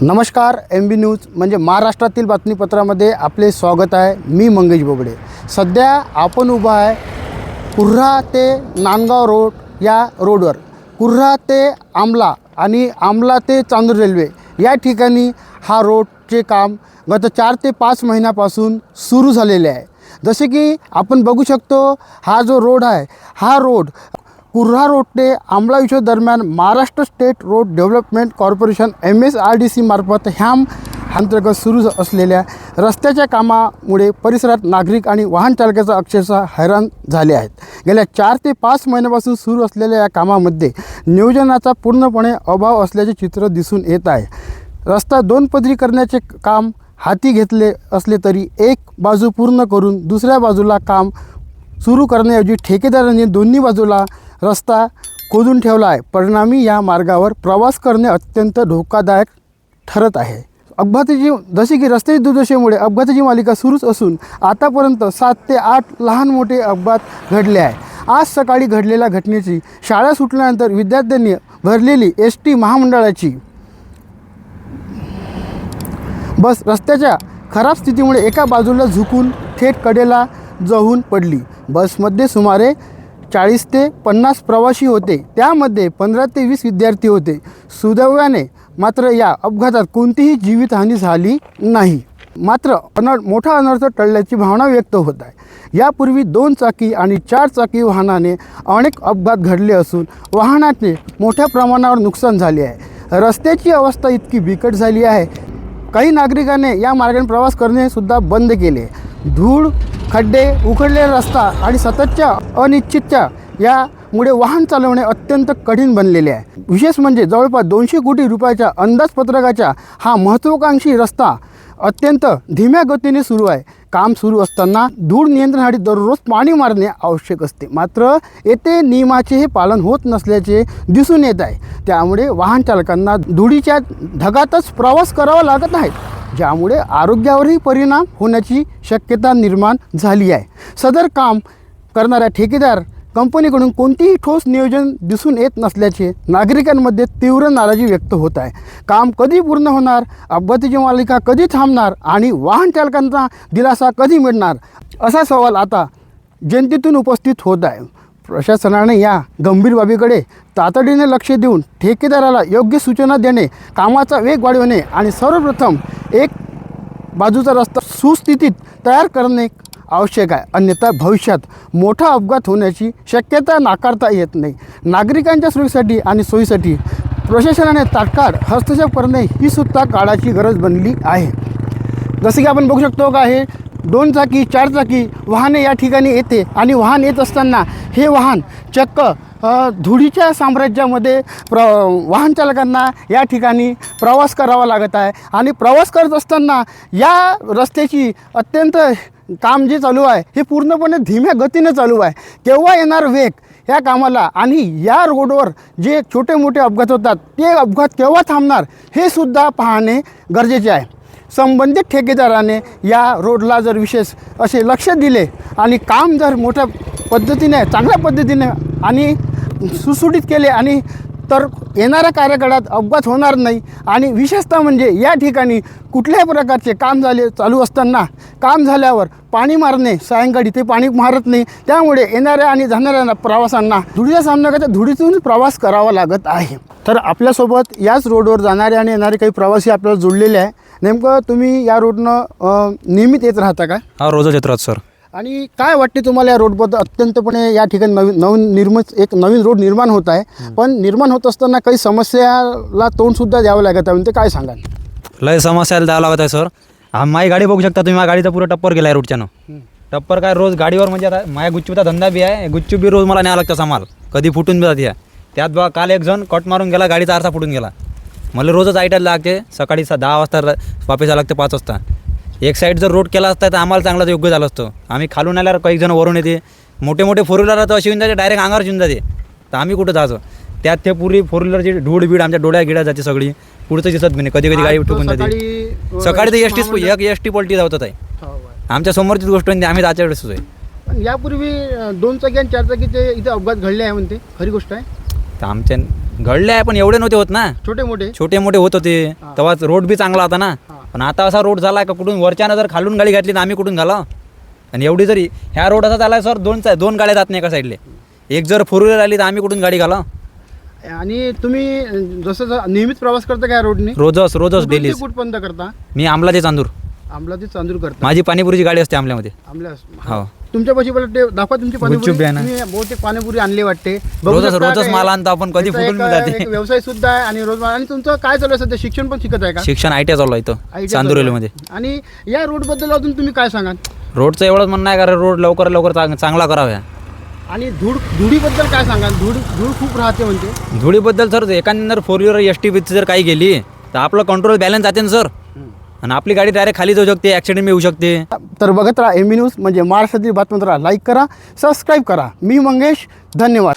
नमस्कार, MB news म्हणजे महाराष्ट्रातील बातमीपत्रामध्ये आपले स्वागत आहे। मी मंगेश बोबडे। सध्या आपण उभा आहे कुर्हा ते नांदगाव रोड या रोडवर। कुर्हा ते आमला आणि आमला ते चांदूर रेल्वे या ठिकाणी हा रोडचे काम गत 4 ते 5 महिन्यापासून सुरू झालेले आहे। जसे की आपण बघू शकतो, हा जो रोड आहे, हा रोड कुर्हा रोड ते आमला विषय दरम्यान Maharashtra state road development corporation MSRDC मार्फत ह्या अंतर्गत सुरू असलेल्या रस्त्याच्या कामामुळे परिसरात नागरिक आणि वाहन चालकाचा अक्षरशः हैराण झाले आहेत। गेल्या 4 ते 5 महिन्यापासून सुरू असलेल्या या कामामध्ये नियोजनाचा पूर्णपणे अभाव असल्याचे चित्र दिसून येत आहे। रस्ता 2 पदरी करण्याचे काम हाती घेतले असले तरी एक बाजू पूर्ण करून दुसऱ्या बाजूला काम सुरू करण्याऐवजी ठेकेदारांनी दोन्ही बाजूला रस्ता खोदून ठेवला आहे। परिणामी या मार्गावर प्रवास करणे अत्यंत धोकादायक ठरत आहे। अपघाताची जसे की रस्त्याच्या दुर्दशेमुळे अपघाताची मालिका सुरूच असून आतापर्यंत 7 ते 8 लहान मोठे अपघात घडले आहे। आज सकाळी घडलेल्या घटनेची शाळा सुटल्यानंतर विद्यार्थ्यांनी भरलेली ST महामंडळाची बस रस्त्याच्या खराब स्थितीमुळे एका बाजूला झुकून थेट कडेला जाऊन पडली। बसमध्ये सुमारे 40 ते 50 प्रवासी होते, त्यामध्ये 15 ते 20 विद्यार्थी होते। सुदैवाने मात्र या अपघातात कोणतीही जीवितहानी झाली नाही। मात्र मोठा अनर्थ टळल्याची भावना व्यक्त होत आहे। यापूर्वी 2 चाकी आणि 4 चाकी वाहनाने अनेक अपघात घडले असून वाहनाचे मोठ्या प्रमाणावर नुकसान झाले आहे। रस्त्याची अवस्था इतकी बिकट झाली आहे, काही नागरिकांनी या मार्गाने प्रवास करणे सुद्धा बंद केले। धूळ, खड्डे, उखडलेला रस्ता आणि सततच्या अनिश्चितच्या यामुळे वाहन चालवणे अत्यंत कठीण बनलेले आहे। विशेष म्हणजे जवळपास 200 कोटी रुपयाच्या अंदाजपत्रकाचा हा महत्त्वाकांक्षी रस्ता अत्यंत धीम्या गतीने सुरू आहे। काम सुरू असताना धूळ नियंत्रणासाठी दररोज पाणी मारणे आवश्यक असते, मात्र येथे नियमाचे हे पालन होत नसल्याचे दिसून येत आहे। त्यामुळे वाहन चालकांना धुळीच्या ढगातच प्रवास करावा लागत आहे, ज्यामुळे आरोग्यावरही परिणाम होण्याची शक्यता निर्माण झाली आहे। सदर काम करणाऱ्या ठेकेदार कंपनीकडून कोणतेही ठोस नियोजन दिसून येत नसल्याचे नागरिकांमध्ये तीव्र नाराजी व्यक्त होत आहे। काम कधी पूर्ण होणार, अपघाताची मालिका कधी थांबणार आणि वाहन चालकांना दिलासा कधी मिळणार, असा सवाल आता जनतेतून उपस्थित होत आहे। प्रशासनाने या गंभीर बाबीकडे तातडीने लक्ष देऊन ठेकेदाराला योग्य सूचना देणे, कामाचा वेग वाढवणे आणि सर्वप्रथम एक बाजूचा रस्ता सुस्थितीत तयार करणे आवश्यक आहे। अन्यथा भविष्यात मोठा अपघात होण्याची शक्यता नाकारता येत नाही। नागरिकांच्या सुरक्षेसाठी आणि सोयीसाठी प्रशासनाने तात्काळ हस्तक्षेप करणे ही सुद्धा काळाची गरज बनली आहे। जसे की आपण बघू शकतो का, हे 2 चाकी 4 चाकी वाहने या ठिकाणी येते आणि वाहन येत असताना हे वाहन चक्क धुळीच्या साम्राज्यामध्ये वाहन चालकांना या ठिकाणी प्रवास करावा लागत आहे। आणि प्रवास करत असताना या रस्त्याची अत्यंत काम जे चालू आहे हे पूर्णपणे धीम्या गतीने चालू आहे। केव्हा येणार वेग या कामाला आणि या रोडवर जे छोटे मोठे अपघात होतात ते अपघात केव्हा थांबणार हे सुद्धा पाहणे गरजेचे आहे। संबंधित ठेकेदाराने या रोडला जर विशेष असे लक्ष दिले आणि काम जर मोठ्या पद्धतीने चांगल्या पद्धतीने आणि सुसूटित केले आणि तर येणाऱ्या कार्यकाळात अपघात होणार नाही। आणि विशेषतः म्हणजे या ठिकाणी कुठल्याही प्रकारचे काम चालू असताना काम झाल्यावर पाणी मारणे, सायंकाळी ते पाणी मारत नाही, त्यामुळे येणाऱ्या आणि जाणाऱ्या प्रवाशांना धुळीचा सामना करता धुळीतून प्रवास करावा लागत आहे। तर आपल्यासोबत याच रोडवर जाणारे आणि येणारे काही प्रवासी आपल्याला जोडलेले आहे। नेमकं तुम्ही या रोडनं नियमित येत राहता का? हा, रोजच येत राहतो सर। आणि काय वाटते तुम्हाला या रोडबद्दल? अत्यंतपणे या ठिकाणी नवीन रोड निर्माण होत आहे, पण निर्माण होत असताना काही समस्याला तोंडसुद्धा द्यावं लागत आहे, म्हणजे काय सांगाल? लय समस्याला द्यावं लागत आहे सर। माझी गाडी बघू शकता तुम्ही, माझ्या गाडीचा पुरा टप्पर गेला आहे रोडच्यानं। टप्पर काय रोज गाडीवर म्हणजे आता माझ्या गुच्चूचा धंदा बी आहे, गुच्चू बी रोज मला न्यावं लागतं सामाल, कधी फुटून बी जाते। त्यात बघा काल एक जण कट मारून गेला, गाडीचा आरसा फुटून गेला। मला रोजच आयटायला लागते, सकाळी 10 वाजता वापस यावं लागते 5 वाजता। एक साईड जर रोड केला असता तर आम्हाला चांगलं योग्य झालं असतं। आम्ही खालून आल्यावर काही जण वरून येते, मोठे मोठे 4 व्हीलर तर अशी येऊन जाते, डायरेक्ट अंगावर येऊन जाते, तर आम्ही कुठं जायचं? त्यात ते पुरी 4 व्हीलरची धूळ बीड आमच्या डोळ्या गिड्या जाते सगळी, पुढचं दिसत नाही। कधी कधी गाडी ठोकून जाते। सकाळी तर एसटी पलटी जावत आहे, आमच्या समोरचीच गोष्ट आहे, आम्ही त्याच्या वेळेस यापूर्वी 2 चाकी आणि 4 चाकीचे इथे अपघात घडले आहे म्हणते, खरी गोष्ट आहे? तर आमच्या घडले आहे पण एवढे नव्हते होत ना, छोटे मोठे. छोटे मोठे होत होते तेव्हा रोड बी चांगला होता ना. पण आता असा रोड झाला का कुठून वरच्यानं जर खालून गाडी घातली तर आम्ही कुठून घालाव. आणि एवढी जरी ह्या रोड असा झाला सर, दोन गाड्या जात नाही एका साईडले. एक जर फोर व्हीलर आली तर आम्ही कुठून गाडी घालाव. आणि तुम्ही जसं नेहमीच प्रवास करता का या रोडने? रोजच डेली. कुठपर्यंत करता? मी आमला ते चांदूर, आमला ते चांदूर करता. माझी पाणीपुरीची गाडी असते आमल्यामध्ये. आमल्या हो. तुमच्या पाशी मला ते दाखवा तुमची पाणीपुरी. गुपचूप आहे ना. तुम्ही बहुतेक पाणीपुरी आणली वाटते. बघू शकता रोजच काय- माल आणतो आपण, कधी याचा फुटून एक- जाते. एक व्यवसाय सुद्धा आहे आणि रोज. आणि तुमचं काय चालू आहे सध्या? शिक्षण पण शिकत आहे का? शिक्षण ITI चालू आहे इथं ITI चांदूर चालू आहे. रेल्वेमध्ये. आणि या रोड बद्दल अजून तुम्ही काय सांगाल? रोडचं एवढंच म्हणणं आहे का रोड लवकर चांगला करावा. आणि धुळीबद्दल काय सांगाल? धूळ खूप राहते म्हणते. धुळीबद्दल सर एखादी जर फोर व्हीलर ST बीची जर काही गेली तर आपलं कंट्रोल बॅलन्स जाते ना सर, आणि आपली गाडी डायरेक्ट खाली जाऊ शकते, ॲक्सिडेंट बी होऊ शकते. तर बघत राहा ME न्यूज म्हणजे महाराष्ट्रातील बातम्यांना लाईक करा, सबस्क्राईब करा. मी मंगेश, धन्यवाद.